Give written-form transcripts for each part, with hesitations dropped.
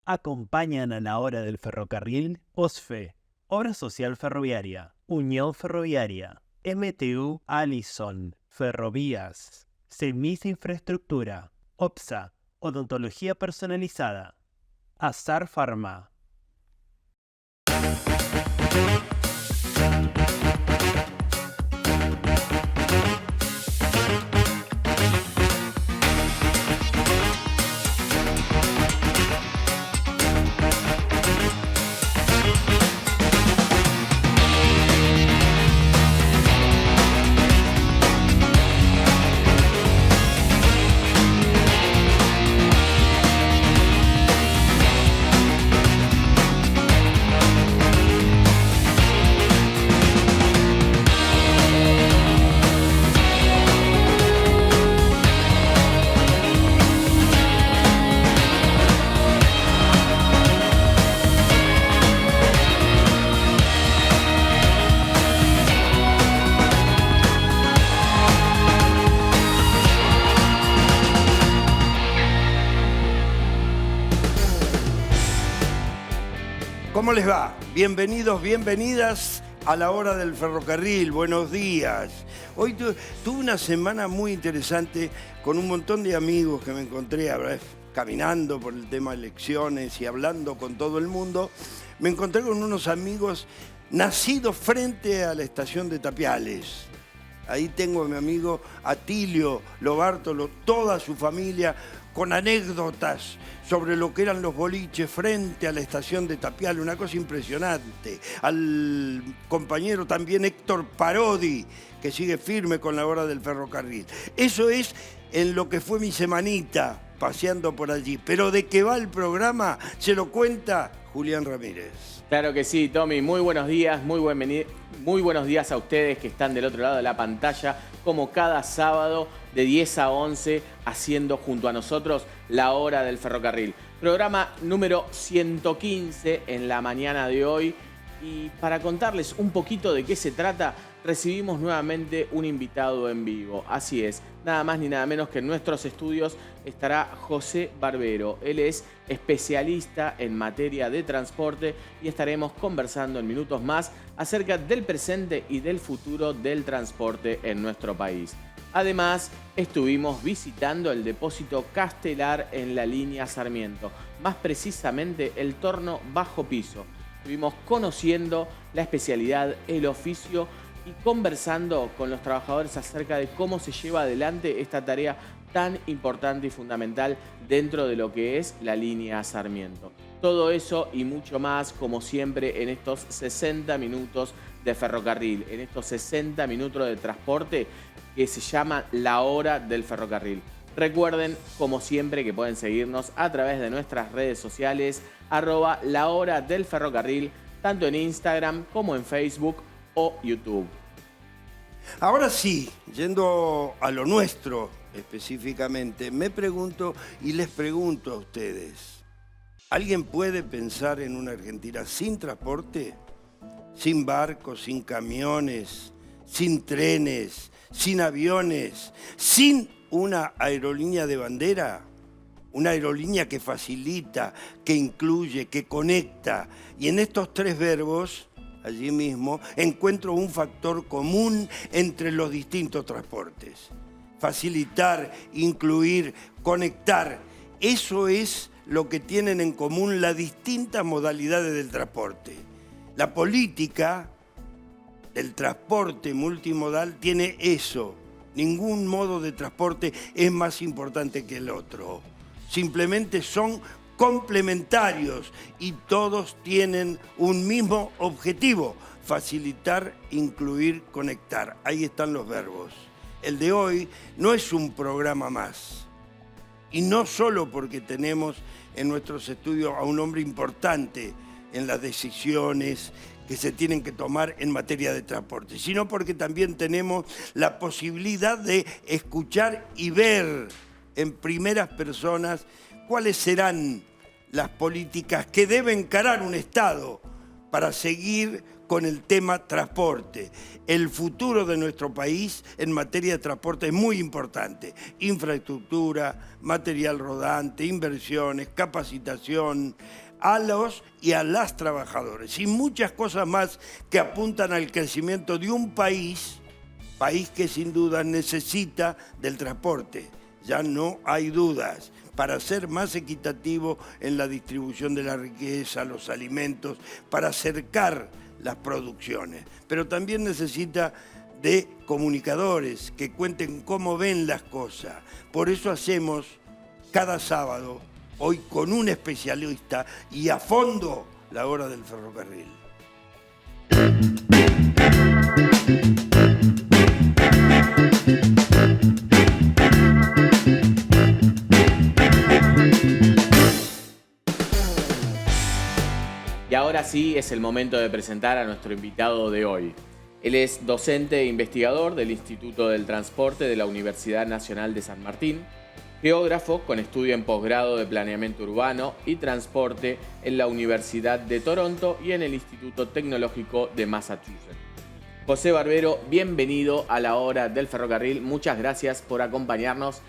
Acompañan a la hora del ferrocarril OSFE, Obra Social Ferroviaria, Unión Ferroviaria, MTU Allison, Ferrovías, Semisa Infraestructura, OPSA, Odontología Personalizada, Azar Pharma. ¿Cómo les va? Bienvenidos, bienvenidas a la hora del ferrocarril. Buenos días. Hoy tuve una semana muy interesante con un montón de amigos que me encontré caminando por el tema de elecciones y hablando con todo el mundo. Me encontré con unos amigos nacidos frente a la estación de Tapiales. Ahí tengo a mi amigo Atilio Lobártolo, toda su familia, con anécdotas sobre lo que eran los boliches frente a la estación de Tapiales, una cosa impresionante. Al compañero también Héctor Parodi, que sigue firme con la hora del ferrocarril. Eso es en lo que fue mi semanita paseando por allí. Pero de qué va el programa se lo cuenta Julián Ramírez. Claro que sí, Tommy. Muy buenos días, muy buenos días a ustedes que están del otro lado de la pantalla, como cada sábado de 10 a 11, haciendo junto a nosotros la hora del ferrocarril. Programa número 115 en la mañana de hoy. Y para contarles un poquito de qué se trata, recibimos nuevamente un invitado en vivo. Así es, nada más ni nada menos que en nuestros estudios estará José Barbero. Él es especialista en materia de transporte y estaremos conversando en minutos más acerca del presente y del futuro del transporte en nuestro país. Además, estuvimos visitando el depósito Castelar en la línea Sarmiento, más precisamente el torno bajo piso. Estuvimos conociendo la especialidad, el oficio y conversando con los trabajadores acerca de cómo se lleva adelante esta tarea tan importante y fundamental dentro de lo que es la línea Sarmiento. Todo eso y mucho más, como siempre, en estos 60 minutos de ferrocarril, en estos 60 minutos de transporte que se llama la hora del ferrocarril. Recuerden, como siempre, que pueden seguirnos a través de nuestras redes sociales, @lahora-del-ferrocarril, tanto en Instagram como en Facebook o YouTube. Ahora sí, yendo a lo nuestro específicamente, me pregunto y les pregunto a ustedes, ¿alguien puede pensar en una Argentina sin transporte? Sin barcos, sin camiones, sin trenes, sin aviones, sin una aerolínea de bandera, una aerolínea que facilita, que incluye, que conecta. Y en estos tres verbos, allí mismo, encuentro un factor común entre los distintos transportes. Facilitar, incluir, conectar. Eso es lo que tienen en común las distintas modalidades del transporte. La política del transporte multimodal tiene eso. Ningún modo de transporte es más importante que el otro. Simplemente son complementarios y todos tienen un mismo objetivo: facilitar, incluir, conectar. Ahí están los verbos. El de hoy no es un programa más. Y no solo porque tenemos en nuestros estudios a un hombre importante en las decisiones que se tienen que tomar en materia de transporte, sino porque también tenemos la posibilidad de escuchar y ver en primeras personas cuáles serán las políticas que debe encarar un Estado para seguir con el tema transporte. El futuro de nuestro país en materia de transporte es muy importante. Infraestructura, material rodante, inversiones, capacitación a los y a las trabajadores y muchas cosas más que apuntan al crecimiento de un país que sin duda necesita del transporte. Ya no hay dudas. Para ser más equitativo en la distribución de la riqueza, los alimentos, para acercar las producciones. Pero también necesita de comunicadores que cuenten cómo ven las cosas. Por eso hacemos cada sábado, hoy con un especialista y a fondo, la hora del ferrocarril. Y ahora sí es el momento de presentar a nuestro invitado de hoy. Él es docente e investigador del Instituto del Transporte de la Universidad Nacional de San Martín, geógrafo con estudio en posgrado de Planeamiento Urbano y Transporte en la Universidad de Toronto y en el Instituto Tecnológico de Massachusetts. José Barbero, bienvenido a la hora del ferrocarril. Muchas gracias por acompañarnos.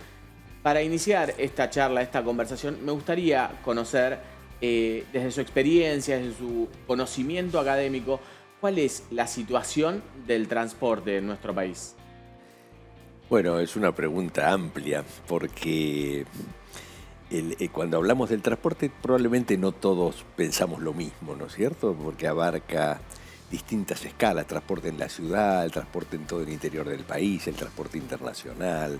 Para iniciar esta charla, esta conversación, me gustaría conocer desde su experiencia, desde su conocimiento académico, ¿cuál es la situación del transporte en nuestro país? Bueno, es una pregunta amplia porque cuando hablamos del transporte probablemente no todos pensamos lo mismo, ¿no es cierto? Porque abarca distintas escalas, transporte en la ciudad, el transporte en todo el interior del país, el transporte internacional,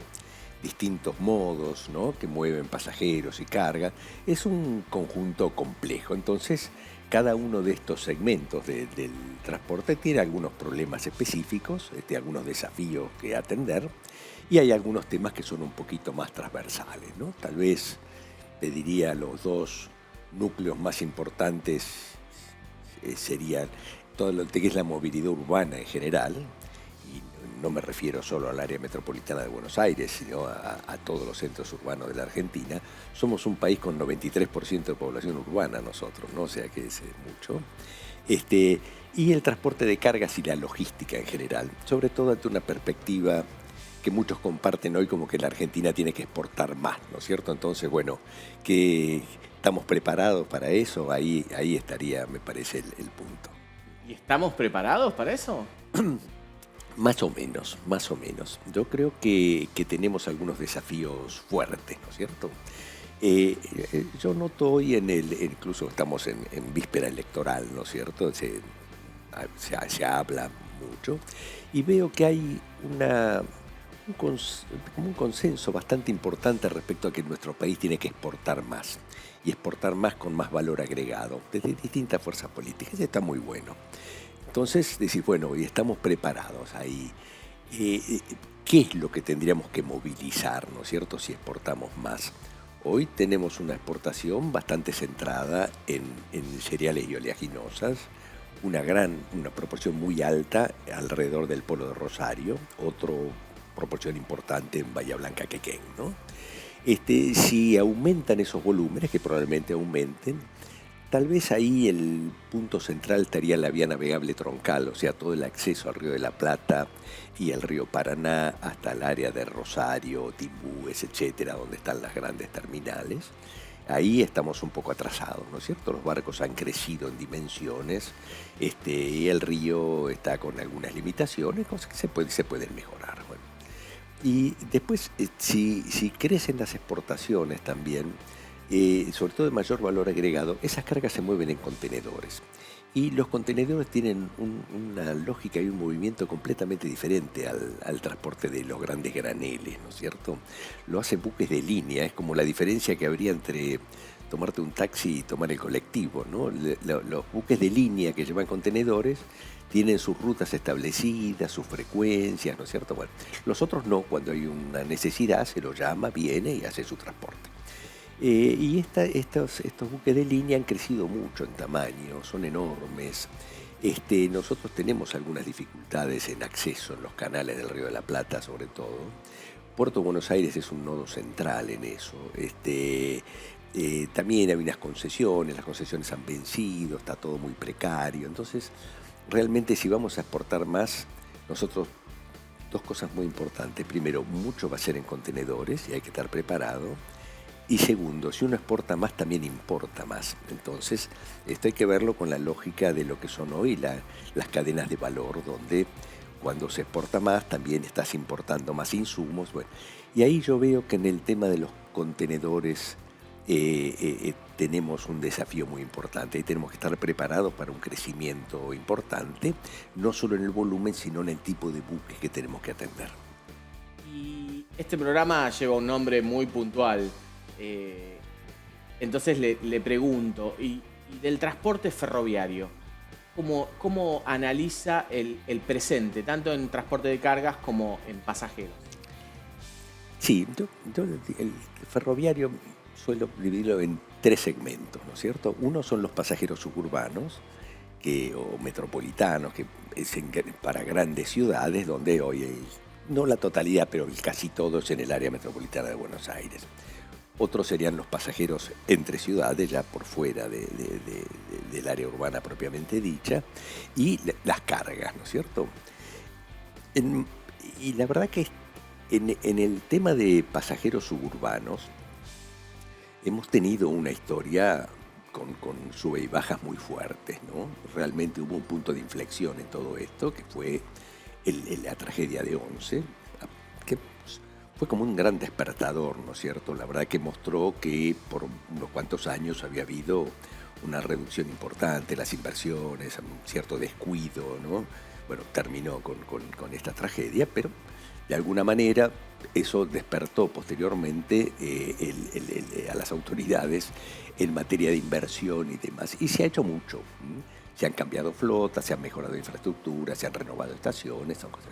distintos modos, ¿no?, que mueven pasajeros y carga. Es un conjunto complejo. Entonces, cada uno de estos segmentos del transporte tiene algunos problemas específicos, algunos desafíos que atender, y hay algunos temas que son un poquito más transversales, ¿no? Tal vez te diría los dos núcleos más importantes serían todo lo que es la movilidad urbana en general. No me refiero solo al área metropolitana de Buenos Aires, sino a todos los centros urbanos de la Argentina. Somos un país con 93% de población urbana nosotros, ¿no? O sea que es mucho. Y el transporte de cargas y la logística en general, sobre todo ante una perspectiva que muchos comparten hoy como que la Argentina tiene que exportar más, ¿no es cierto? Entonces, bueno, que estamos preparados para eso, ahí estaría, me parece, el punto. ¿Y estamos preparados para eso? Más o menos. Yo creo que tenemos algunos desafíos fuertes, ¿no es cierto? Yo noto hoy incluso estamos en víspera electoral, ¿no es cierto? Se habla mucho y veo que hay como un consenso bastante importante respecto a que nuestro país tiene que exportar más y exportar más con más valor agregado desde distintas fuerzas políticas. Eso está muy bueno. Entonces, decir, bueno, y estamos preparados ahí. ¿Qué es lo que tendríamos que movilizar, ¿no es cierto?, si exportamos más? Hoy tenemos una exportación bastante centrada en cereales y oleaginosas, una proporción muy alta alrededor del polo de Rosario, otra proporción importante en Bahía Blanca, Quequén, ¿no? Si aumentan esos volúmenes, que probablemente aumenten, tal vez ahí el punto central estaría la vía navegable troncal, o sea, todo el acceso al Río de la Plata y el río Paraná hasta el área de Rosario, Timbúes, etcétera, donde están las grandes terminales. Ahí estamos un poco atrasados, ¿no es cierto? Los barcos han crecido en dimensiones y el río está con algunas limitaciones, cosas que se pueden mejorar. Bueno. Y después, si crecen las exportaciones también, sobre todo de mayor valor agregado, esas cargas se mueven en contenedores. Y los contenedores tienen una lógica y un movimiento completamente diferente al transporte de los grandes graneles, ¿no es cierto? Lo hacen buques de línea, es como la diferencia que habría entre tomarte un taxi y tomar el colectivo, ¿no? Los buques de línea que llevan contenedores tienen sus rutas establecidas, sus frecuencias, ¿no es cierto? Bueno, los otros no, cuando hay una necesidad se lo llama, viene y hace su transporte. Y estos buques de línea han crecido mucho en tamaño, son enormes. Nosotros tenemos algunas dificultades en acceso en los canales del Río de la Plata, sobre todo. Puerto Buenos Aires es un nodo central en eso. También hay unas concesiones, las concesiones han vencido, está todo muy precario. Entonces, realmente si vamos a exportar más, nosotros, dos cosas muy importantes. Primero, mucho va a ser en contenedores y hay que estar preparado. Y segundo, si uno exporta más, también importa más. Entonces, esto hay que verlo con la lógica de lo que son hoy las cadenas de valor, donde cuando se exporta más, también estás importando más insumos. Bueno, y ahí yo veo que en el tema de los contenedores tenemos un desafío muy importante y tenemos que estar preparados para un crecimiento importante, no solo en el volumen, sino en el tipo de buques que tenemos que atender. Y este programa lleva un nombre muy puntual. Entonces le pregunto, y del transporte ferroviario, ¿cómo analiza el presente, tanto en transporte de cargas como en pasajeros? Sí, el ferroviario suelo dividirlo en tres segmentos, ¿no es cierto? Uno son los pasajeros suburbanos o metropolitanos, que es para grandes ciudades, donde hoy hay, no la totalidad, pero casi todo es en el área metropolitana de Buenos Aires. Otros serían los pasajeros entre ciudades, ya por fuera del área urbana propiamente dicha, y las cargas, ¿no es cierto? Y la verdad que en el tema de pasajeros suburbanos, hemos tenido una historia con sube y bajas muy fuertes, ¿no? Realmente hubo un punto de inflexión en todo esto, que fue la tragedia de Once, que fue como un gran despertador, ¿no es cierto? La verdad que mostró que por unos cuantos años había habido una reducción importante, las inversiones, un cierto descuido, ¿no? Bueno, terminó con esta tragedia, pero de alguna manera eso despertó posteriormente a las autoridades en materia de inversión y demás. Y se ha hecho mucho. Se han cambiado flotas, se han mejorado infraestructuras, se han renovado estaciones, son cosas.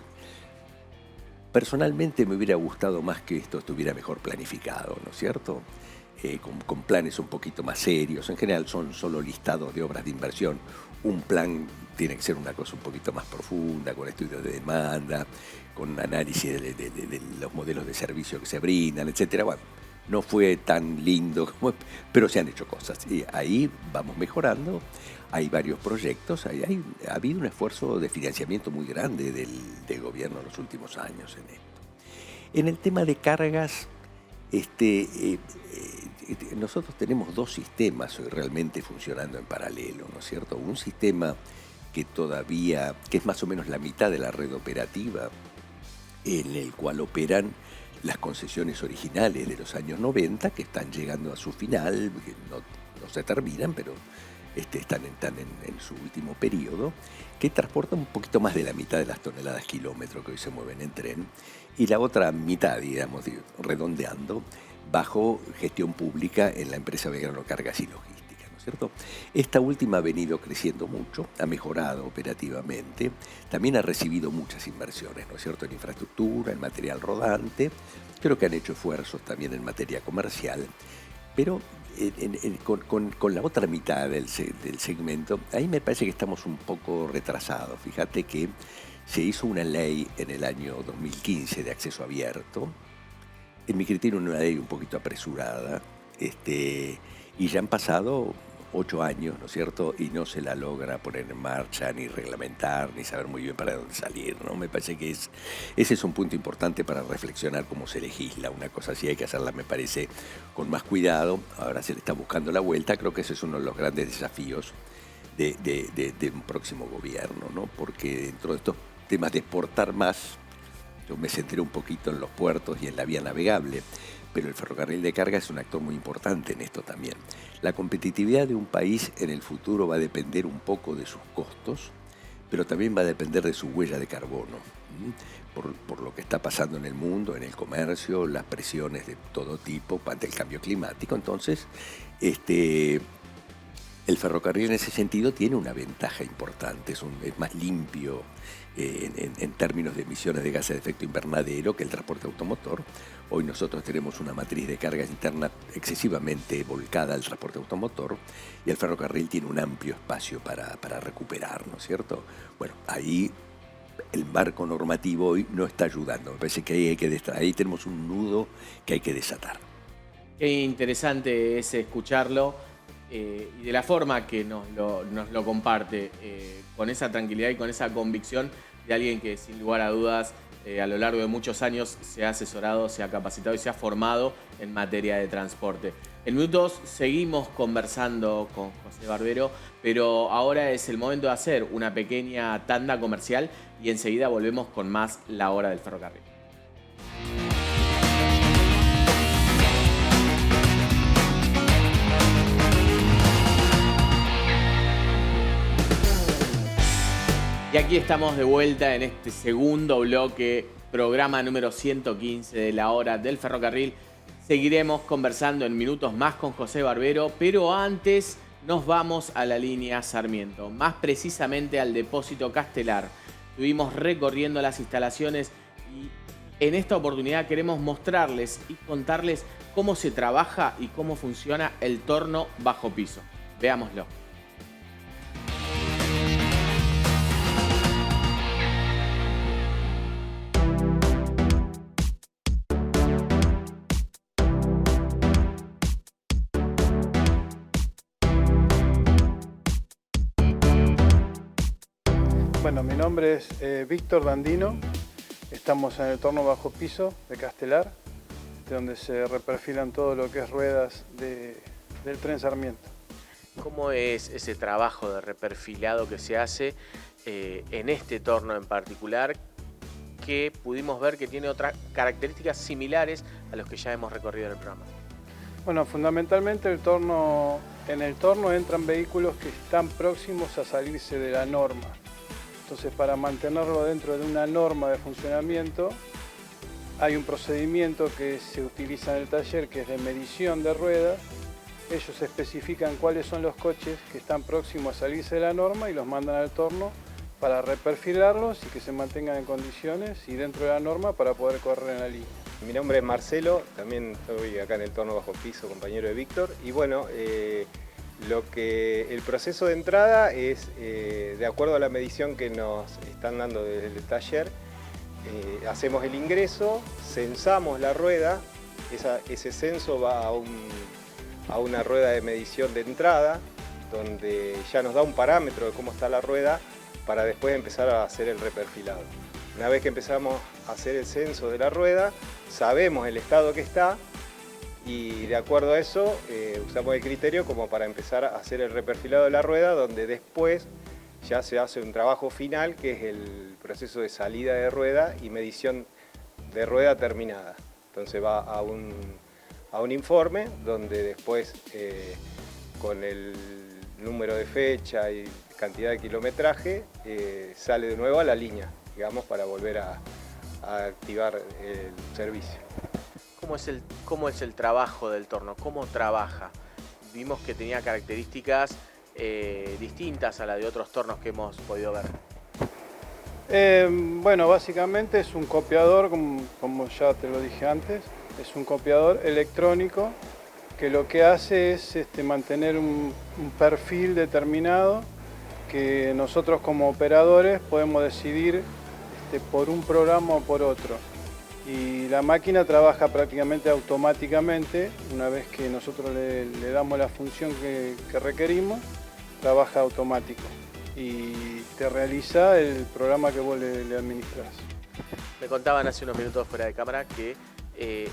Personalmente me hubiera gustado más que esto estuviera mejor planificado, ¿no es cierto? Con planes un poquito más serios. En general son solo listados de obras de inversión. Un plan tiene que ser una cosa un poquito más profunda, con estudios de demanda, con análisis de los modelos de servicio que se brindan, etcétera. Bueno, no fue tan lindo, pero se han hecho cosas. Y ahí vamos mejorando. Hay varios proyectos. Ha habido un esfuerzo de financiamiento muy grande del gobierno en los últimos años en esto. En el tema de cargas, nosotros tenemos dos sistemas hoy realmente funcionando en paralelo, ¿no es cierto? Un sistema que es más o menos la mitad de la red operativa, en el cual operan las concesiones originales de los años 90, que están llegando a su final, que no se terminan, pero están en su último periodo, que transporta un poquito más de la mitad de las toneladas kilómetro que hoy se mueven en tren, y la otra mitad, digamos, redondeando, bajo gestión pública en la empresa Belgrano Cargas y Logística, ¿no es cierto? Esta última ha venido creciendo mucho, ha mejorado operativamente, también ha recibido muchas inversiones, ¿no es cierto?, en infraestructura, en material rodante. Creo que han hecho esfuerzos también en materia comercial, pero con la otra mitad del segmento, ahí me parece que estamos un poco retrasados. Fíjate que se hizo una ley en el año 2015 de acceso abierto, en mi criterio una ley un poquito apresurada, y ya han pasado 8 años, ¿no es cierto?, y no se la logra poner en marcha, ni reglamentar, ni saber muy bien para dónde salir, ¿no? Me parece que ese es un punto importante para reflexionar cómo se legisla. Una cosa así hay que hacerla, me parece, con más cuidado. Ahora se le está buscando la vuelta. Creo que ese es uno de los grandes desafíos de un próximo gobierno, ¿no? Porque dentro de estos temas de exportar más, yo me centré un poquito en los puertos y en la vía navegable, pero el ferrocarril de carga es un actor muy importante en esto también. La competitividad de un país en el futuro va a depender un poco de sus costos, pero también va a depender de su huella de carbono, por lo que está pasando en el mundo, en el comercio, las presiones de todo tipo ante el cambio climático. Entonces, el ferrocarril en ese sentido tiene una ventaja importante, es más limpio en términos de emisiones de gases de efecto invernadero que el transporte automotor. Hoy nosotros tenemos una matriz de cargas interna excesivamente volcada al transporte automotor y el ferrocarril tiene un amplio espacio para recuperar, ¿no es cierto? Bueno, ahí el marco normativo hoy no está ayudando. Me parece que ahí tenemos un nudo que hay que desatar. Qué interesante es escucharlo y de la forma que nos lo comparte, con esa tranquilidad y con esa convicción de alguien que sin lugar a dudas a lo largo de muchos años se ha asesorado, se ha capacitado y se ha formado en materia de transporte. En minutos seguimos conversando con José Barbero, pero ahora es el momento de hacer una pequeña tanda comercial y enseguida volvemos con más La Hora del Ferrocarril. Y aquí estamos de vuelta en este segundo bloque, programa número 115 de La Hora del Ferrocarril. Seguiremos conversando en minutos más con José Barbero, pero antes nos vamos a la línea Sarmiento, más precisamente al depósito Castelar. Estuvimos recorriendo las instalaciones y en esta oportunidad queremos mostrarles y contarles cómo se trabaja y cómo funciona el torno bajo piso. Veámoslo. Bueno, mi nombre es Víctor Dandino. Estamos en el torno bajo piso de Castelar, donde se reperfilan todo lo que es ruedas del tren Sarmiento. ¿Cómo es ese trabajo de reperfilado que se hace en este torno en particular, que pudimos ver que tiene otras características similares a los que ya hemos recorrido en el programa? Bueno, fundamentalmente en el torno entran vehículos que están próximos a salirse de la norma. Entonces, para mantenerlo dentro de una norma de funcionamiento, hay un procedimiento que se utiliza en el taller, que es de medición de ruedas. Ellos especifican cuáles son los coches que están próximos a salirse de la norma y los mandan al torno para reperfilarlos y que se mantengan en condiciones y dentro de la norma para poder correr en la línea. Mi nombre es Marcelo, también estoy acá en el torno bajo piso, compañero de Víctor. Y bueno, el proceso de entrada es, de acuerdo a la medición que nos están dando desde el taller, hacemos el ingreso, censamos la rueda, ese censo va a una rueda de medición de entrada, donde ya nos da un parámetro de cómo está la rueda para después empezar a hacer el reperfilado. Una vez que empezamos a hacer el censo de la rueda, sabemos el estado que está y de acuerdo a eso usamos el criterio como para empezar a hacer el reperfilado de la rueda, donde después ya se hace un trabajo final que es el proceso de salida de rueda y medición de rueda terminada. Entonces va a un informe donde después con el número de fecha y cantidad de kilometraje sale de nuevo a la línea, digamos, para volver a activar el servicio. ¿Cómo es el trabajo del torno? ¿Cómo trabaja? Vimos que tenía características distintas a las de otros tornos que hemos podido ver. Bueno, básicamente es un copiador, como ya te lo dije antes, es un copiador electrónico que lo que hace es mantener un perfil determinado que nosotros como operadores podemos decidir por un programa o por otro. Y la máquina trabaja prácticamente automáticamente. Una vez que nosotros le damos la función que requerimos, trabaja automático y te realiza el programa que vos le administrás. Me contaban hace unos minutos fuera de cámara que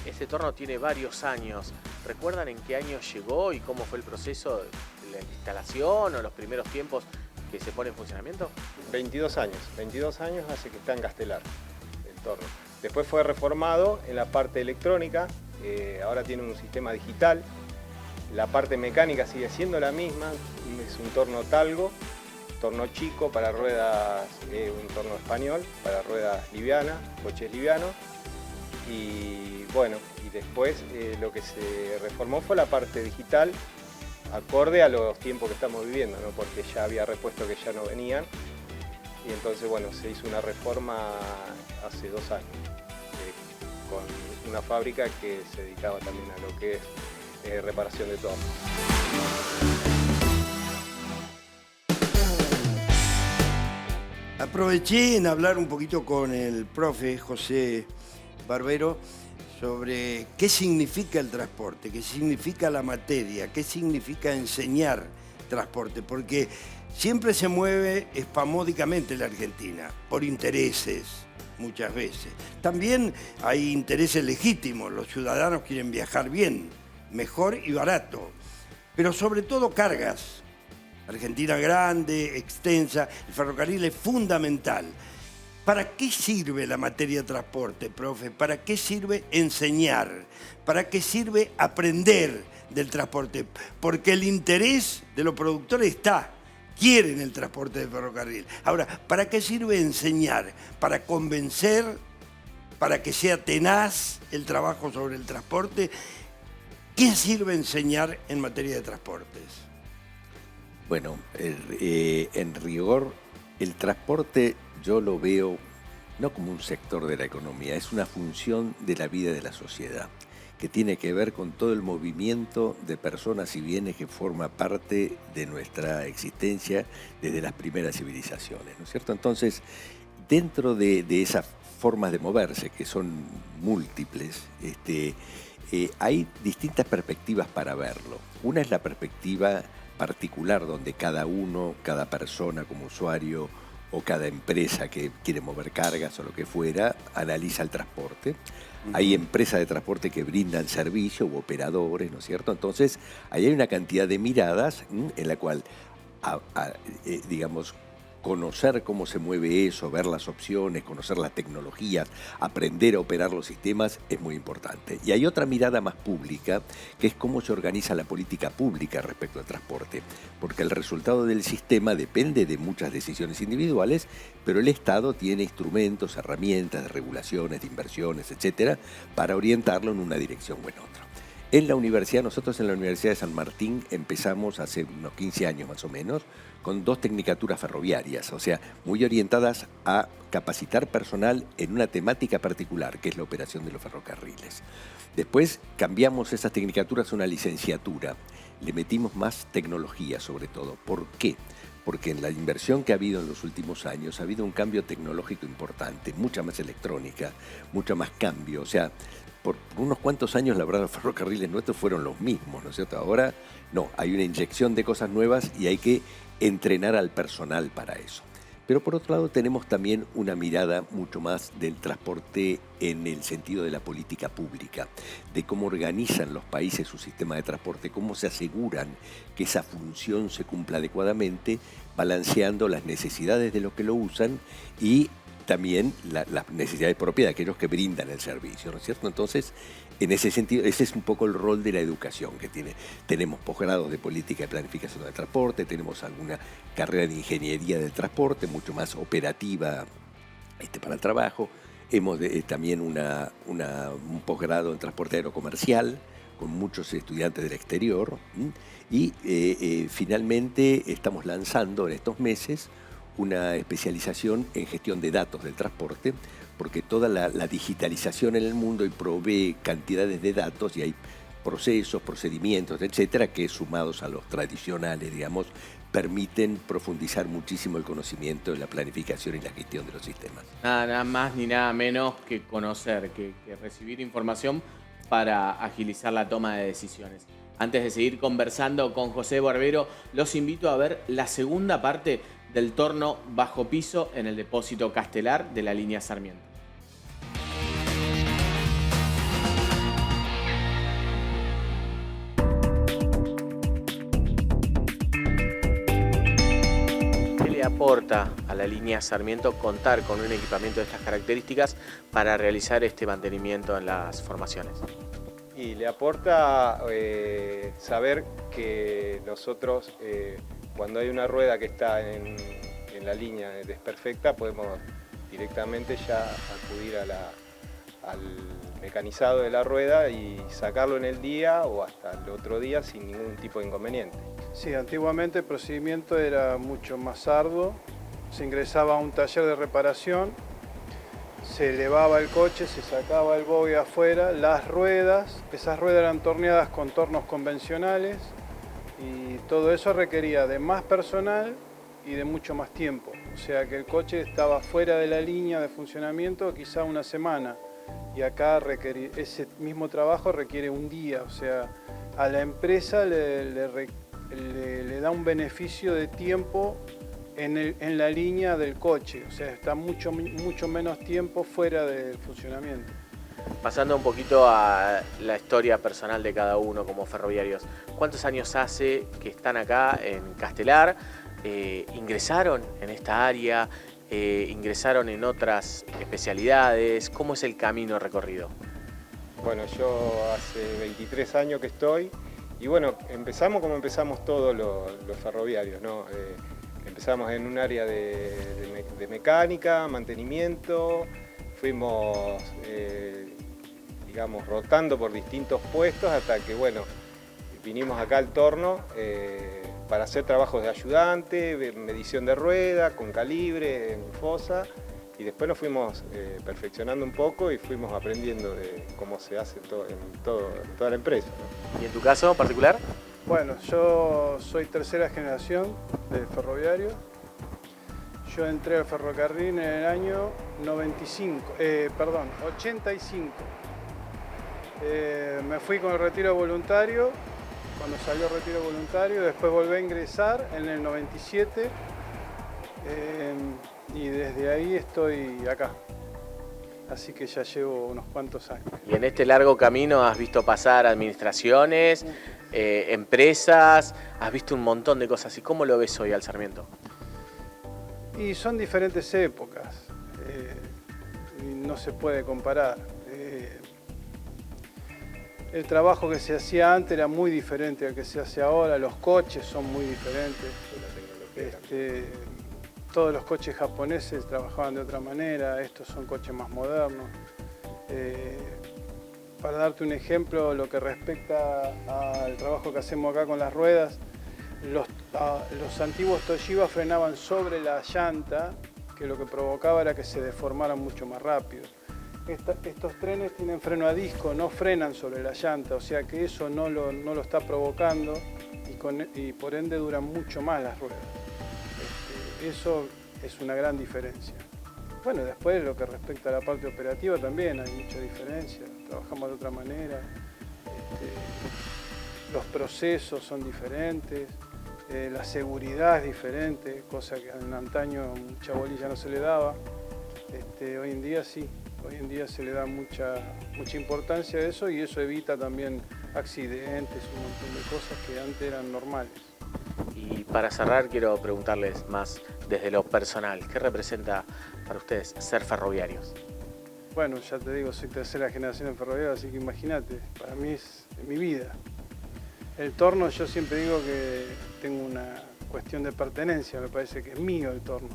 este torno tiene varios años. ¿Recuerdan en qué año llegó y cómo fue el proceso de la instalación o los primeros tiempos que se pone en funcionamiento? 22 años hace que está en Castelar el torno. Después fue reformado en la parte electrónica, ahora tiene un sistema digital. La parte mecánica sigue siendo la misma, es un torno talgo, torno chico para ruedas, un torno español para ruedas livianas, coches livianos. Y bueno, y después lo que se reformó fue la parte digital, acorde a los tiempos que estamos viviendo, ¿no? Porque ya había repuestos que ya no venían. Y entonces, bueno, se hizo una reforma hace 2 años con una fábrica que se dedicaba también a lo que es reparación de tornos. Aproveché en hablar un poquito con el profe José Barbero sobre qué significa el transporte, qué significa la materia, qué significa enseñar transporte, porque siempre se mueve espasmódicamente la Argentina, por intereses, muchas veces. También hay intereses legítimos, los ciudadanos quieren viajar bien, mejor y barato, pero sobre todo cargas. Argentina grande, extensa, el ferrocarril es fundamental. ¿Para qué sirve la materia de transporte, profe? ¿Para qué sirve enseñar? ¿Para qué sirve aprender del transporte? Porque el interés de los productores está, quieren el transporte de ferrocarril. Ahora, ¿para qué sirve enseñar? ¿Para convencer? ¿Para que sea tenaz el trabajo sobre el transporte? ¿Qué sirve enseñar en materia de transportes? Bueno, en rigor, el transporte yo lo veo no como un sector de la economía, es una función de la vida de la sociedad, que tiene que ver con todo el movimiento de personas y bienes que forma parte de nuestra existencia desde las primeras civilizaciones, ¿no es cierto? Entonces, dentro de esas formas de moverse, que son múltiples, hay distintas perspectivas para verlo. Una es la perspectiva particular, donde cada uno, cada persona como usuario o cada empresa que quiere mover cargas o lo que fuera, analiza el transporte. Hay empresas de transporte que brindan servicio u operadores, ¿no es cierto? Entonces, ahí hay una cantidad de miradas en la cual, digamos, conocer cómo se mueve eso, ver las opciones, conocer las tecnologías, aprender a operar los sistemas es muy importante. Y hay otra mirada más pública, que es cómo se organiza la política pública respecto al transporte, porque el resultado del sistema depende de muchas decisiones individuales, pero el Estado tiene instrumentos, herramientas de regulaciones, de inversiones, etcétera, para orientarlo en una dirección o en otra. En la universidad, nosotros en la Universidad de San Martín empezamos hace unos 15 años más o menos, con 2 tecnicaturas ferroviarias, o sea, muy orientadas a capacitar personal en una temática particular, que es la operación de los ferrocarriles. Después cambiamos esas tecnicaturas a una licenciatura, le metimos más tecnología sobre todo. ¿Por qué? Porque en la inversión que ha habido en los últimos años ha habido un cambio tecnológico importante, mucha más electrónica, mucho más cambio, o sea, por unos cuantos años, la verdad, los ferrocarriles nuestros fueron los mismos, ¿no es cierto? Ahora no, hay una inyección de cosas nuevas y hay que entrenar al personal para eso. Pero por otro lado tenemos también una mirada mucho más del transporte en el sentido de la política pública, de cómo organizan los países su sistema de transporte, cómo se aseguran que esa función se cumpla adecuadamente, balanceando las necesidades de los que lo usan y también las necesidades propias de aquellos que brindan el servicio, ¿no es cierto? Entonces, en ese sentido, ese es un poco el rol de la educación que tiene. Tenemos posgrados de política y planificación del transporte, tenemos alguna carrera de ingeniería del transporte, mucho más operativa para el trabajo. Hemos también un posgrado en transporte aerocomercial, con muchos estudiantes del exterior. Y finalmente estamos lanzando en estos meses una especialización en gestión de datos del transporte, porque toda la digitalización en el mundo y provee cantidades de datos y hay procesos, procedimientos, etcétera, que sumados a los tradicionales, digamos, permiten profundizar muchísimo el conocimiento de la planificación y la gestión de los sistemas. Nada más ni nada menos que conocer, que recibir información para agilizar la toma de decisiones. Antes de seguir conversando con José Barbero, los invito a ver la segunda parte del torno bajo piso en el depósito Castelar de la línea Sarmiento. ¿Qué le aporta a la línea Sarmiento contar con un equipamiento de estas características para realizar este mantenimiento en las formaciones? Y le aporta saber que nosotros, cuando hay una rueda que está en la línea desperfecta, podemos directamente ya acudir al mecanizado de la rueda y sacarlo en el día o hasta el otro día sin ningún tipo de inconveniente. Sí, antiguamente el procedimiento era mucho más arduo. Se ingresaba a un taller de reparación, se elevaba el coche, se sacaba el bogue afuera, las ruedas, esas ruedas eran torneadas con tornos convencionales y todo eso requería de más personal y de mucho más tiempo. O sea que el coche estaba fuera de la línea de funcionamiento quizá una semana. y acá ese mismo trabajo requiere un día, o sea, a la empresa le da un beneficio de tiempo en la línea del coche, o sea, está mucho menos tiempo fuera del funcionamiento. Pasando un poquito a la historia personal de cada uno como ferroviarios, ¿cuántos años hace que están acá en Castelar? ¿Ingresaron en esta área? ¿Ingresaron en otras especialidades? ¿Cómo es el camino recorrido? Bueno, yo hace 23 años que estoy y bueno, empezamos como empezamos todos los ferroviarios, ¿no? Empezamos en un área de mecánica, mantenimiento, fuimos, digamos, rotando por distintos puestos hasta que, bueno, vinimos acá al Torno para hacer trabajos de ayudante, medición de rueda, con calibre, en fosa, y después nos fuimos perfeccionando un poco y fuimos aprendiendo de cómo se hace toda la empresa, ¿no? ¿Y en tu caso particular? Bueno, yo soy tercera generación de ferroviario. Yo entré al ferrocarril en el año 85. Me fui con el retiro voluntario, cuando salió el retiro voluntario, después volví a ingresar en el 97 y desde ahí estoy acá. Así que ya llevo unos cuantos años. Y en este largo camino has visto pasar administraciones, empresas, has visto un montón de cosas. ¿Y cómo lo ves hoy al Sarmiento? Y son diferentes épocas, y no se puede comparar. El trabajo que se hacía antes era muy diferente al que se hace ahora, los coches son muy diferentes. Todos los coches japoneses trabajaban de otra manera, estos son coches más modernos. Para darte un ejemplo, lo que respecta al trabajo que hacemos acá con las ruedas, los antiguos Toshiba frenaban sobre la llanta, que lo que provocaba era que se deformaran mucho más rápido. Estos trenes tienen freno a disco, no frenan sobre la llanta, o sea que eso no lo está provocando y por ende duran mucho más las ruedas. Eso es una gran diferencia. Bueno, después lo que respecta a la parte operativa también hay mucha diferencia, trabajamos de otra manera, los procesos son diferentes, la seguridad es diferente, cosa que en antaño mucha bolilla no se le daba. Hoy en día sí, hoy en día se le da mucha importancia a eso y eso evita también accidentes, un montón de cosas que antes eran normales. Y para cerrar quiero preguntarles más desde lo personal, ¿qué representa para ustedes ser ferroviarios? Bueno, ya te digo, soy tercera generación en ferroviario, así que imagínate, para mí es mi vida. El Torno, yo siempre digo que tengo una cuestión de pertenencia, me parece que es mío el Torno.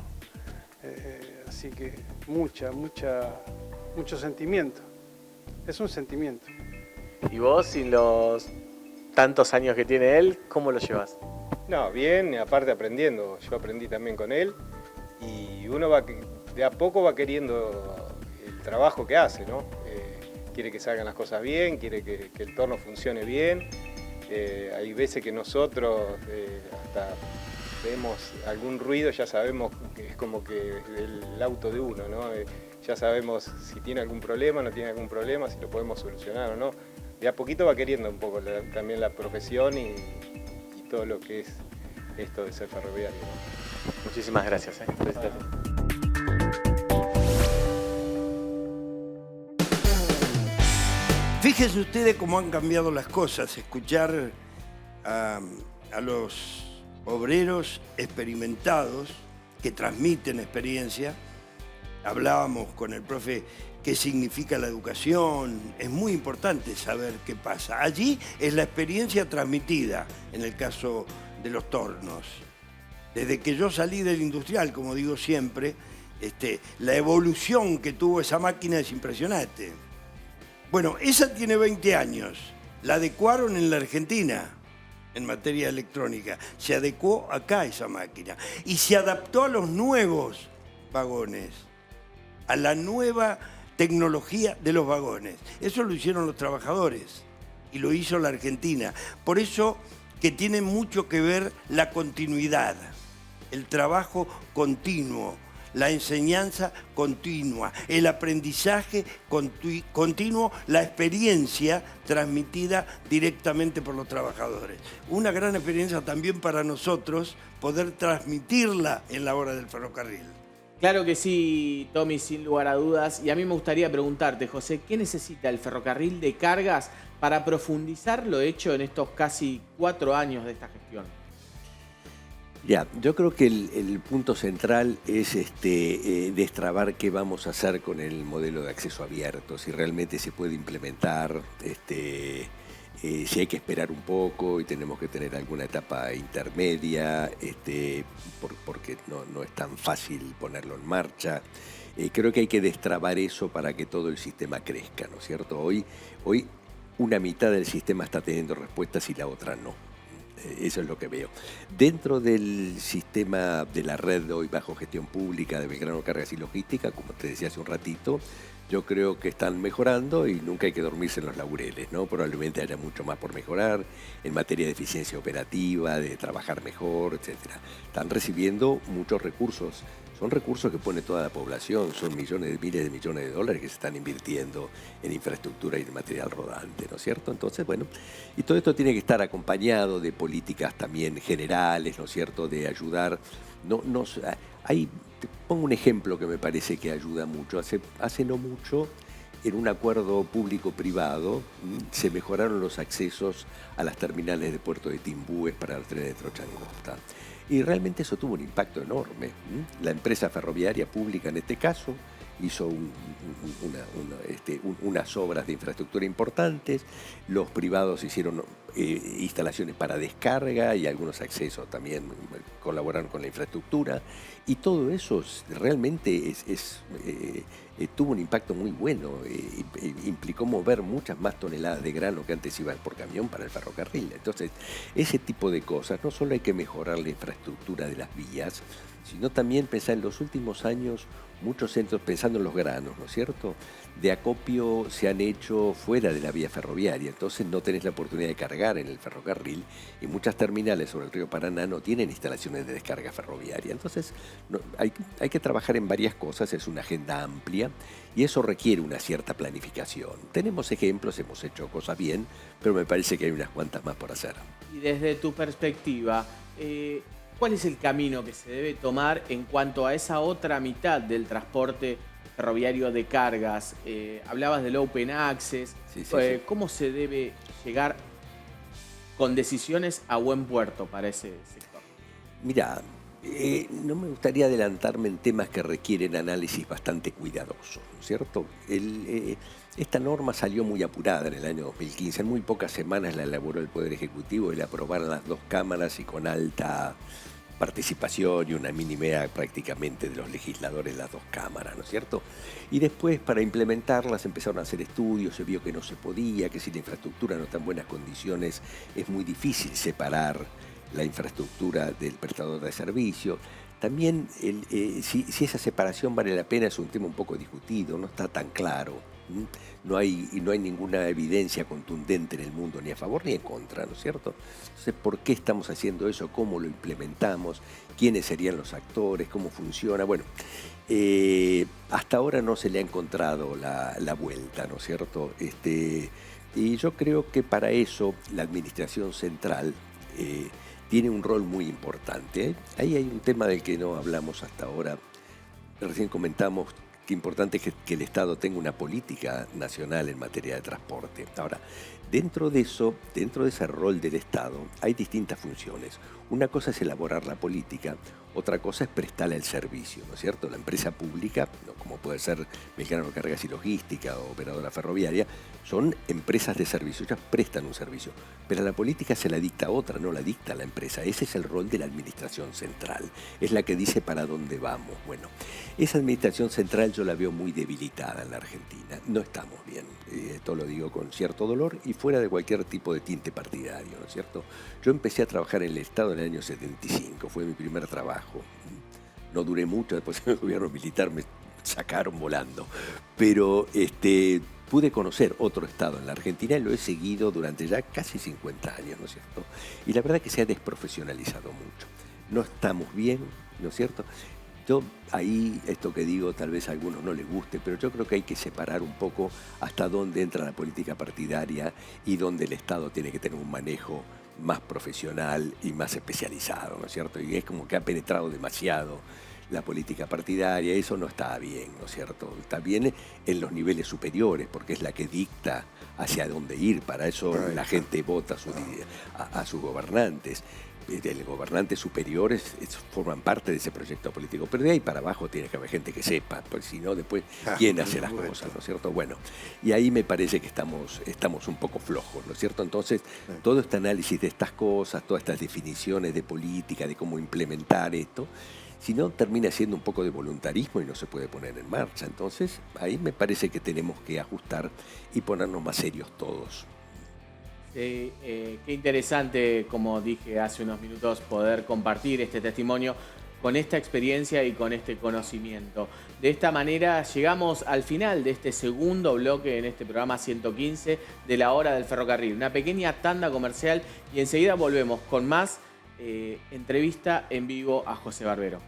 Así que mucho sentimiento. Es un sentimiento. ¿Y vos, sin los tantos años que tiene él, cómo lo llevas? No, bien, aparte aprendiendo. Yo aprendí también con él y uno de a poco va queriendo el trabajo que hace, ¿no? Quiere que salgan las cosas bien, quiere que el Torno funcione bien. Hay veces que nosotros hasta vemos algún ruido, ya sabemos que es como que el auto de uno, ¿no? Ya sabemos si tiene algún problema, no tiene algún problema, si lo podemos solucionar o no. De a poquito va queriendo un poco también la profesión y todo lo que es esto de ser ferroviario, ¿no? Muchísimas gracias. Felicitaciones. Fíjense ustedes cómo han cambiado las cosas, escuchar a los obreros experimentados que transmiten experiencia. Hablábamos con el profe qué significa la educación, es muy importante saber qué pasa. Allí es la experiencia transmitida, en el caso de los tornos. Desde que yo salí del industrial, como digo siempre, la evolución que tuvo esa máquina es impresionante. Bueno, esa tiene 20 años, la adecuaron en la Argentina en materia electrónica, se adecuó acá esa máquina y se adaptó a los nuevos vagones, a la nueva tecnología de los vagones. Eso lo hicieron los trabajadores y lo hizo la Argentina. Por eso que tiene mucho que ver la continuidad, el trabajo continuo, la enseñanza continua, el aprendizaje continuo, la experiencia transmitida directamente por los trabajadores. Una gran experiencia también para nosotros poder transmitirla en la hora del ferrocarril. Claro que sí, Tommy, sin lugar a dudas. Y a mí me gustaría preguntarte, José, ¿qué necesita el ferrocarril de cargas para profundizar lo hecho en estos casi 4 años de esta gestión? Ya, yo creo que el punto central es destrabar qué vamos a hacer con el modelo de acceso abierto, si realmente se puede implementar, si hay que esperar un poco y tenemos que tener alguna etapa intermedia, porque no es tan fácil ponerlo en marcha. Creo que hay que destrabar eso para que todo el sistema crezca, ¿no es cierto? Hoy una mitad del sistema está teniendo respuestas y la otra no. Eso es lo que veo. Dentro del sistema de la red de hoy bajo gestión pública de Belgrano Cargas y Logística, como te decía hace un ratito, yo creo que están mejorando y nunca hay que dormirse en los laureles, ¿no? Probablemente haya mucho más por mejorar en materia de eficiencia operativa, de trabajar mejor, etcétera. Están recibiendo muchos recursos. Son recursos que pone toda la población, son millones, miles de millones de dólares que se están invirtiendo en infraestructura y en material rodante, ¿no es cierto? Entonces, bueno, y todo esto tiene que estar acompañado de políticas también generales, ¿no es cierto?, de ayudar. Te pongo un ejemplo que me parece que ayuda mucho. Hace no mucho, en un acuerdo público-privado, se mejoraron los accesos a las terminales de Puerto de Timbúes para los trenes de trocha angosta. Y realmente eso tuvo un impacto enorme. La empresa ferroviaria pública, en este caso, hizo unas obras de infraestructura importantes, los privados hicieron instalaciones para descarga y algunos accesos también colaboraron con la infraestructura, y todo eso realmente tuvo un impacto muy bueno, implicó mover muchas más toneladas de grano que antes iban por camión para el ferrocarril. Entonces, ese tipo de cosas, no solo hay que mejorar la infraestructura de las vías, sino también pensar en los últimos años, muchos centros, pensando en los granos, ¿no es cierto?, de acopio se han hecho fuera de la vía ferroviaria, entonces no tenés la oportunidad de cargar en el ferrocarril, y muchas terminales sobre el río Paraná no tienen instalaciones de descarga ferroviaria. Entonces hay que trabajar en varias cosas, es una agenda amplia y eso requiere una cierta planificación. Tenemos ejemplos, hemos hecho cosas bien, pero me parece que hay unas cuantas más por hacer. Y desde tu perspectiva, ¿cuál es el camino que se debe tomar en cuanto a esa otra mitad del transporte ferroviario de cargas? Hablabas del Open Access. Sí. ¿Cómo se debe llegar con decisiones a buen puerto para ese sector? Mirá, no me gustaría adelantarme en temas que requieren análisis bastante cuidadosos, ¿no es cierto? Esta norma salió muy apurada en el año 2015, en muy pocas semanas la elaboró el Poder Ejecutivo y la aprobaron las 2 cámaras y con alta participación y unanimidad prácticamente de los legisladores en las 2 cámaras, ¿no es cierto? Y después, para implementarlas, empezaron a hacer estudios, se vio que no se podía, que si la infraestructura no está en buenas condiciones, es muy difícil separar la infraestructura del prestador de servicio. También, si esa separación vale la pena, es un tema un poco discutido, no está tan claro. No hay ninguna evidencia contundente en el mundo ni a favor ni en contra, ¿no es cierto? Entonces, ¿por qué estamos haciendo eso? ¿Cómo lo implementamos? ¿Quiénes serían los actores? ¿Cómo funciona? Bueno, hasta ahora no se le ha encontrado la vuelta, ¿no es cierto? Y yo creo que para eso la administración central tiene un rol muy importante. Ahí hay un tema del que no hablamos hasta ahora. Recién comentamos qué importante es que el Estado tenga una política nacional en materia de transporte. Ahora, dentro de ese rol del Estado, hay distintas funciones. Una cosa es elaborar la política, otra cosa es prestarle el servicio, ¿no es cierto? La empresa pública, como puede ser Belgrano Cargas y Logística o Operadora Ferroviaria, son empresas de servicio, ellas prestan un servicio, pero la política se la dicta otra, no la dicta la empresa. Ese es el rol de la administración central, es la que dice para dónde vamos. Bueno, esa administración central yo la veo muy debilitada en la Argentina, no estamos bien, esto lo digo con cierto dolor y fuera de cualquier tipo de tinte partidario, ¿no es cierto? Yo empecé a trabajar en el Estado en el año 75, fue mi primer trabajo. No duré mucho, después del gobierno militar me sacaron volando, pero pude conocer otro Estado en la Argentina y lo he seguido durante ya casi 50 años, ¿no es cierto? Y la verdad que se ha desprofesionalizado mucho. No estamos bien, ¿no es cierto? Yo ahí, esto que digo, tal vez a algunos no les guste, pero yo creo que hay que separar un poco hasta dónde entra la política partidaria y dónde el Estado tiene que tener un manejo más profesional y más especializado, ¿no es cierto? Y es como que ha penetrado demasiado la política partidaria, eso no está bien, ¿no es cierto? Está bien en los niveles superiores, porque es la que dicta hacia dónde ir, para eso la gente vota a sus gobernantes. Los gobernantes superiores forman parte de ese proyecto político, pero de ahí para abajo tiene que haber gente que sepa, porque si no, después, ¿quién hace las cosas, no es cierto? Bueno, y ahí me parece que estamos un poco flojos, ¿no es cierto? Entonces, todo este análisis de estas cosas, todas estas definiciones de política, de cómo implementar esto, si no, termina siendo un poco de voluntarismo y no se puede poner en marcha. Entonces, ahí me parece que tenemos que ajustar y ponernos más serios todos. Qué interesante, como dije hace unos minutos, poder compartir este testimonio con esta experiencia y con este conocimiento. De esta manera llegamos al final de este segundo bloque en este programa 115 de La Hora del Ferrocarril. Una pequeña tanda comercial y enseguida volvemos con más entrevista en vivo a José Barbero.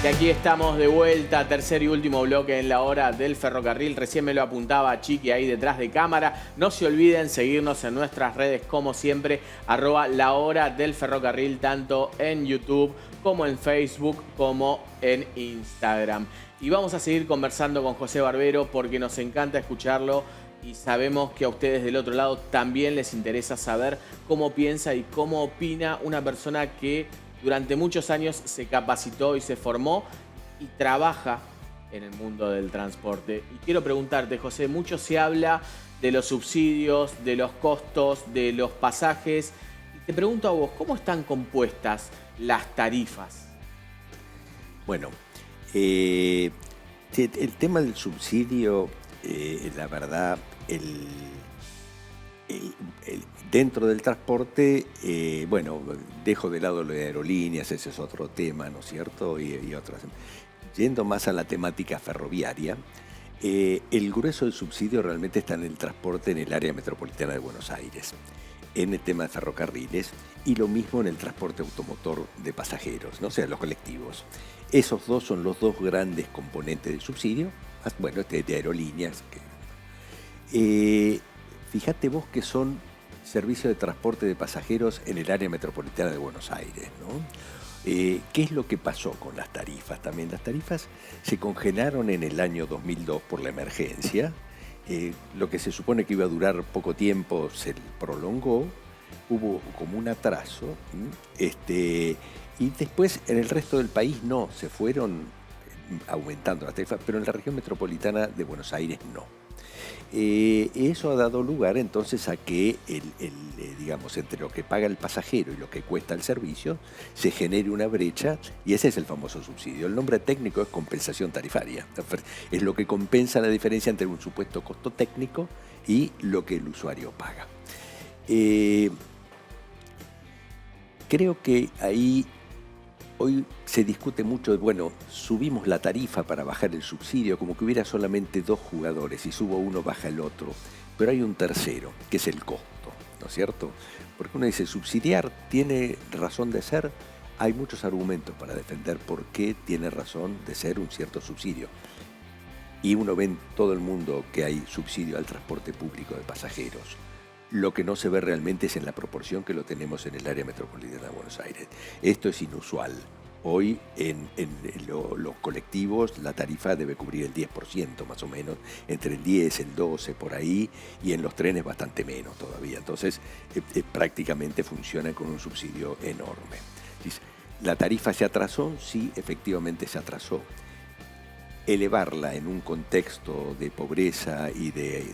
Y aquí estamos de vuelta, tercer y último bloque en La Hora del Ferrocarril. Recién me lo apuntaba Chiqui ahí detrás de cámara. No se olviden seguirnos en nuestras redes, como siempre, @La Hora del Ferrocarril, tanto en YouTube como en Facebook, como en Instagram. Y vamos a seguir conversando con José Barbero porque nos encanta escucharlo y sabemos que a ustedes del otro lado también les interesa saber cómo piensa y cómo opina una persona que durante muchos años se capacitó y se formó y trabaja en el mundo del transporte. Y quiero preguntarte, José, mucho se habla de los subsidios, de los costos, de los pasajes. Y te pregunto a vos, ¿cómo están compuestas las tarifas? Bueno, el tema del subsidio, la verdad, dentro del transporte, bueno, dejo de lado lo de aerolíneas, ese es otro tema, ¿no es cierto? Y otras. Yendo más a la temática ferroviaria, el grueso del subsidio realmente está en el transporte en el área metropolitana de Buenos Aires, en el tema de ferrocarriles, y lo mismo en el transporte automotor de pasajeros, ¿no? O sea, los colectivos. Esos dos son los dos grandes componentes del subsidio, bueno, de aerolíneas. Fíjate vos que son servicios de transporte de pasajeros en el área metropolitana de Buenos Aires, ¿no? ¿Qué es lo que pasó con las tarifas? También las tarifas se congelaron en el año 2002 por la emergencia. Lo que se supone que iba a durar poco tiempo se prolongó, hubo como un atraso, y después en el resto del país no, se fueron aumentando las tarifas, pero en la región metropolitana de Buenos Aires no. Eso ha dado lugar entonces a que digamos, entre lo que paga el pasajero y lo que cuesta el servicio se genere una brecha, y ese es el famoso subsidio. El nombre técnico es compensación tarifaria, es lo que compensa la diferencia entre un supuesto costo técnico y lo que el usuario paga. Creo que ahí hoy se discute mucho de, bueno, subimos la tarifa para bajar el subsidio, como que hubiera solamente dos jugadores, y subo uno, baja el otro. Pero hay un tercero, que es el costo, ¿no es cierto? Porque uno dice, subsidiar tiene razón de ser. Hay muchos argumentos para defender por qué tiene razón de ser un cierto subsidio. Y uno ve en todo el mundo que hay subsidio al transporte público de pasajeros. Lo que no se ve realmente es en la proporción que lo tenemos en el área metropolitana de Buenos Aires. Esto es inusual. Hoy en los colectivos la tarifa debe cubrir el 10% más o menos, entre el 10, el 12 por ahí, y en los trenes bastante menos todavía. Entonces prácticamente funciona con un subsidio enorme. ¿La tarifa se atrasó? Sí, efectivamente se atrasó. Elevarla en un contexto de pobreza y de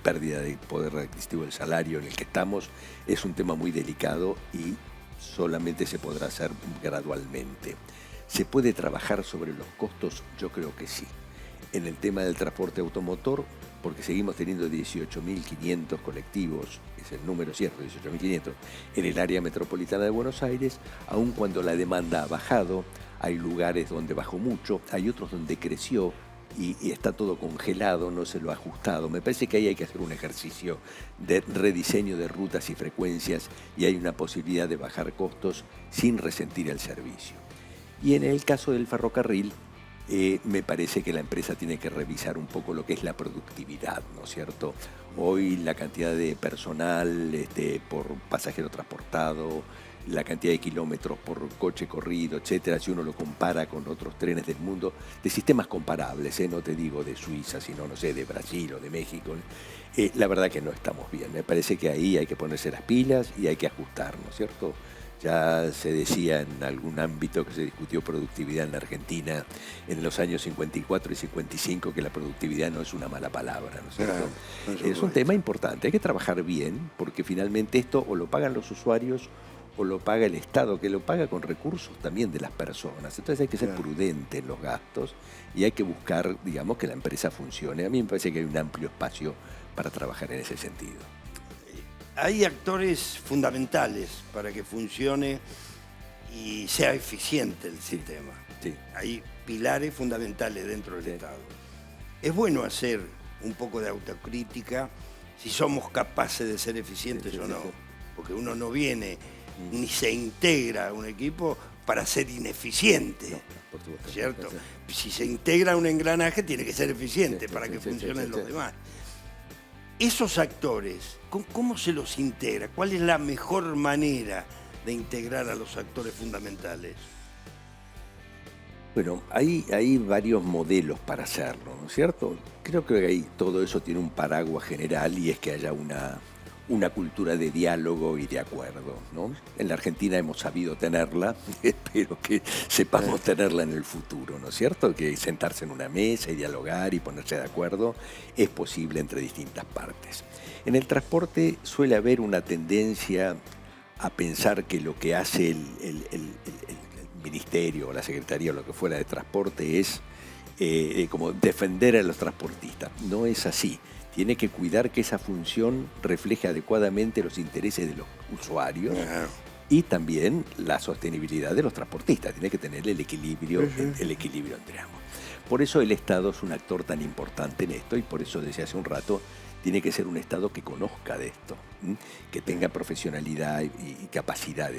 pérdida de poder adquisitivo del salario en el que estamos es un tema muy delicado y solamente se podrá hacer gradualmente. ¿Se puede trabajar sobre los costos? Yo creo que sí. En el tema del transporte automotor, porque seguimos teniendo 18.500 colectivos, es el número cierto, 18.500, en el área metropolitana de Buenos Aires, aun cuando la demanda ha bajado. Hay lugares donde bajó mucho, hay otros donde creció, y está todo congelado, no se lo ha ajustado. Me parece que ahí hay que hacer un ejercicio de rediseño de rutas y frecuencias y hay una posibilidad de bajar costos sin resentir el servicio. Y en el caso del ferrocarril, me parece que la empresa tiene que revisar un poco lo que es la productividad, ¿no es cierto? Hoy la cantidad de personal por pasajero transportado, la cantidad de kilómetros por coche corrido, etcétera, si uno lo compara con otros trenes del mundo, de sistemas comparables, no te digo de Suiza, sino, no sé, de Brasil o de México, la verdad que no estamos bien. Me parece que ahí hay que ponerse las pilas y hay que ajustar, ¿no es cierto? Ya se decía en algún ámbito que se discutió productividad en la Argentina en los años 54 y 55 que la productividad no es una mala palabra, ¿no es cierto? Es un tema importante, hay que trabajar bien porque finalmente esto o lo pagan los usuarios o lo paga el Estado, que lo paga con recursos también de las personas. Entonces hay que ser prudente en los gastos y hay que buscar, digamos, que la empresa funcione. A mí me parece que hay un amplio espacio para trabajar en ese sentido. Hay actores fundamentales para que funcione y sea eficiente el sistema. Sí. Hay pilares fundamentales dentro del Estado. Es bueno hacer un poco de autocrítica si somos capaces de ser eficientes o no. Porque uno no viene ni se integra a un equipo para ser ineficiente. No, por supuesto. ¿Cierto? Si se integra a un engranaje tiene que ser eficiente para que funcionen los demás. Esos actores, ¿cómo se los integra? ¿Cuál es la mejor manera de integrar a los actores fundamentales? Bueno, hay varios modelos para hacerlo, ¿no es cierto? Creo que ahí todo eso tiene un paraguas general y es que haya una cultura de diálogo y de acuerdo, ¿no? En la Argentina hemos sabido tenerla, espero que sepamos tenerla en el futuro, ¿no es cierto? Que sentarse en una mesa y dialogar y ponerse de acuerdo es posible entre distintas partes. En el transporte suele haber una tendencia a pensar que lo que hace el ministerio o la secretaría o lo que fuera de transporte es como defender a los transportistas. No es así. Tiene que cuidar que esa función refleje adecuadamente los intereses de los usuarios y también la sostenibilidad de los transportistas. Tiene que tener el equilibrio entre ambos. Por eso el Estado es un actor tan importante en esto y por eso desde hace un rato tiene que ser un Estado que conozca de esto, que tenga profesionalidad y capacidad.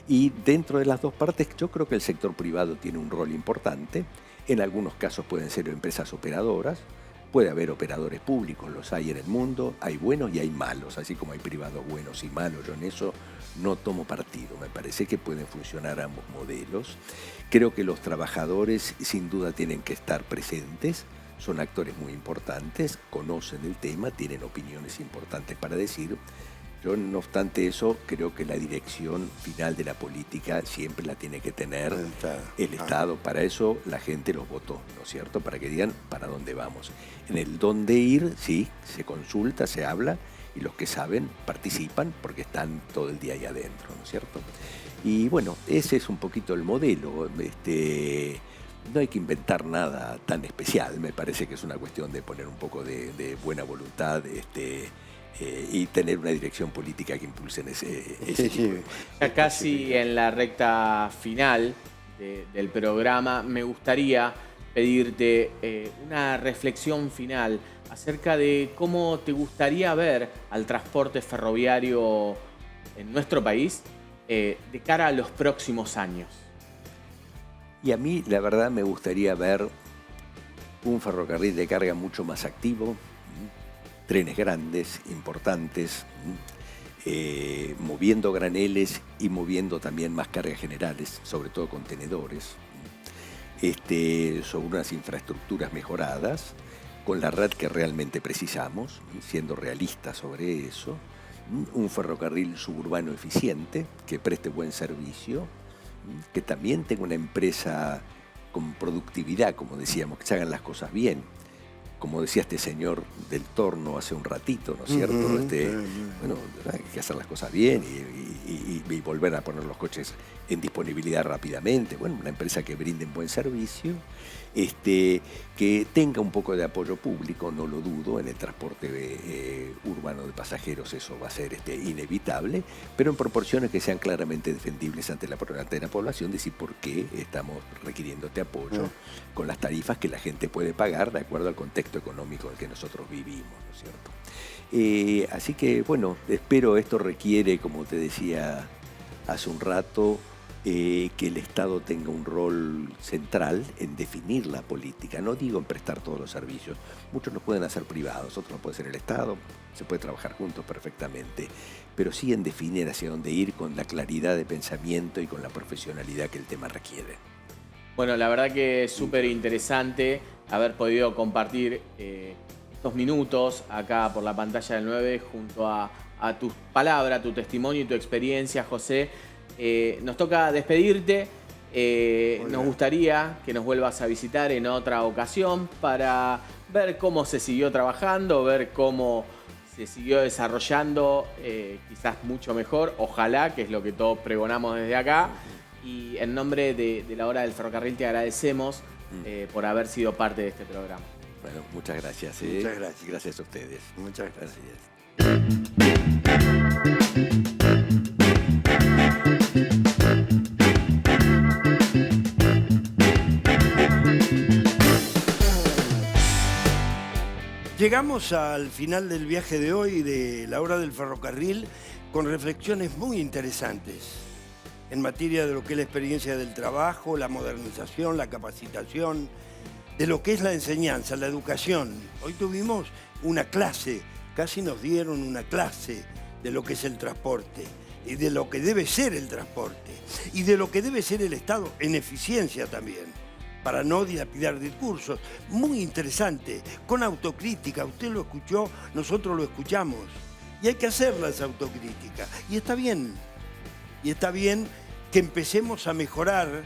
Y dentro de las dos partes yo creo que el sector privado tiene un rol importante. En algunos casos pueden ser empresas operadoras. Puede haber operadores públicos, los hay en el mundo, hay buenos y hay malos, así como hay privados buenos y malos. Yo en eso no tomo partido, me parece que pueden funcionar ambos modelos. Creo que los trabajadores sin duda tienen que estar presentes, son actores muy importantes, conocen el tema, tienen opiniones importantes para decir. Yo, no obstante eso, creo que la dirección final de la política siempre la tiene que tener el Estado. Para eso la gente los votó, ¿no es cierto? Para que digan para dónde vamos. En el dónde ir, sí, se consulta, se habla, y los que saben participan porque están todo el día ahí adentro, ¿no es cierto? Y bueno, ese es un poquito el modelo. No hay que inventar nada tan especial, me parece que es una cuestión de poner un poco de buena voluntad, y tener una dirección política que impulse en ese tipo. Ya casi en la recta final del programa, me gustaría pedirte una reflexión final acerca de cómo te gustaría ver al transporte ferroviario en nuestro país de cara a los próximos años. Y a mí, la verdad, me gustaría ver un ferrocarril de carga mucho más activo, trenes grandes, importantes, moviendo graneles y moviendo también más cargas generales, sobre todo contenedores, sobre unas infraestructuras mejoradas, con la red que realmente precisamos, siendo realistas sobre eso, un ferrocarril suburbano eficiente, que preste buen servicio, que también tenga una empresa con productividad, como decíamos, que se hagan las cosas bien, como decía este señor del torno hace un ratito, ¿no es cierto? Bueno, hay que hacer las cosas bien y volver a poner los coches en disponibilidad rápidamente. Bueno, una empresa que brinde un buen servicio, que tenga un poco de apoyo público, no lo dudo, en el transporte urbano de pasajeros eso va a ser inevitable, pero en proporciones que sean claramente defendibles ante la población, decir por qué estamos requiriendo este apoyo con las tarifas que la gente puede pagar de acuerdo al contexto económico en el que nosotros vivimos, ¿no es cierto? Así que, bueno, espero esto requiere, como te decía hace un rato, que el Estado tenga un rol central en definir la política. No digo en prestar todos los servicios. Muchos los pueden hacer privados, otros los puede hacer el Estado, se puede trabajar juntos perfectamente, pero sí en definir hacia dónde ir con la claridad de pensamiento y con la profesionalidad que el tema requiere. Bueno, la verdad que es súper interesante haber podido compartir estos minutos acá por la pantalla del 9 junto a tus palabras, tu testimonio y tu experiencia, José. Nos toca despedirte. Nos gustaría que nos vuelvas a visitar en otra ocasión para ver cómo se siguió trabajando, ver cómo se siguió desarrollando, quizás mucho mejor, ojalá, que es lo que todos pregonamos desde acá. Y en nombre de la Hora del Ferrocarril te agradecemos por haber sido parte de este programa. Bueno, muchas gracias. Muchas gracias. Gracias a ustedes. Muchas gracias. Llegamos al final del viaje de hoy de la Hora del Ferrocarril con reflexiones muy interesantes en materia de lo que es la experiencia del trabajo, la modernización, la capacitación, de lo que es la enseñanza, la educación. Hoy tuvimos una clase, casi nos dieron una clase de lo que es el transporte y de lo que debe ser el transporte y de lo que debe ser el Estado en eficiencia también, para no dilapidar discursos. Muy interesante, con autocrítica. Usted lo escuchó, nosotros lo escuchamos. Y hay que hacerla esa autocrítica. Y está bien. Y está bien que empecemos a mejorar,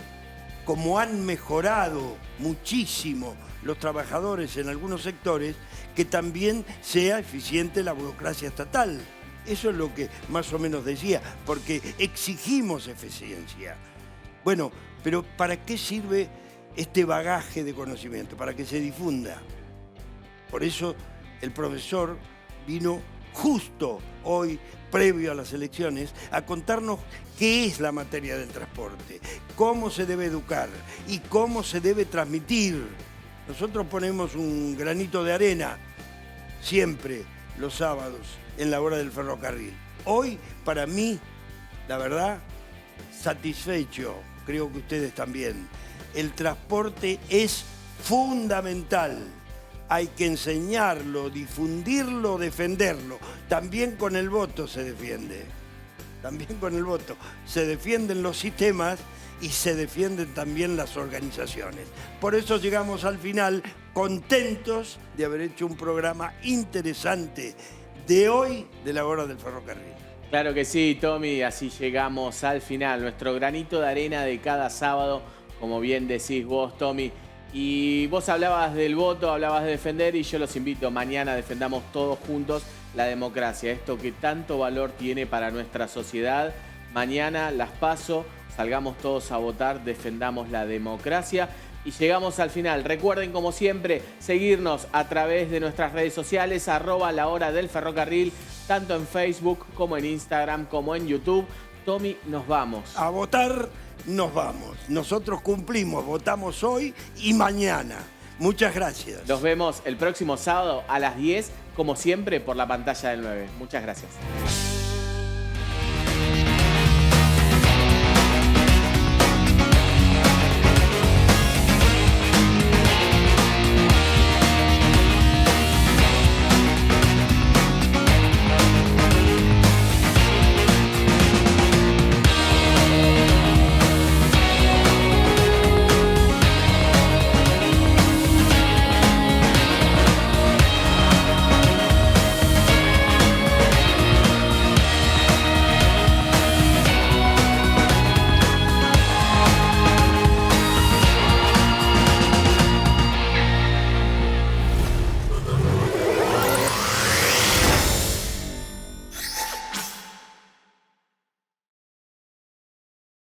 como han mejorado muchísimo los trabajadores en algunos sectores, que también sea eficiente la burocracia estatal. Eso es lo que más o menos decía, porque exigimos eficiencia. Bueno, pero ¿para qué sirve este bagaje de conocimiento? Para que se difunda. Por eso el profesor vino justo hoy, previo a las elecciones, a contarnos qué es la materia del transporte, cómo se debe educar y cómo se debe transmitir. Nosotros ponemos un granito de arena siempre los sábados en la Hora del Ferrocarril. Hoy, para mí, la verdad, satisfecho, creo que ustedes también. El transporte es fundamental. Hay que enseñarlo, difundirlo, defenderlo. También con el voto se defiende. También con el voto. Se defienden los sistemas y se defienden también las organizaciones. Por eso llegamos al final contentos de haber hecho un programa interesante de hoy de la Hora del Ferrocarril. Claro que sí, Tommy. Así llegamos al final. Nuestro granito de arena de cada sábado, como bien decís vos, Tommy. Y vos hablabas del voto, hablabas de defender, y yo los invito, mañana defendamos todos juntos la democracia, esto que tanto valor tiene para nuestra sociedad. Mañana las PASO, salgamos todos a votar, defendamos la democracia. Y llegamos al final. Recuerden, como siempre, seguirnos a través de nuestras redes sociales, @lahora-del-ferrocarril, tanto en Facebook como en Instagram, como en YouTube. Tommy, nos vamos. A votar. Nos vamos. Nosotros cumplimos, votamos hoy y mañana. Muchas gracias. Nos vemos el próximo sábado a las 10, como siempre, por la pantalla del 9. Muchas gracias.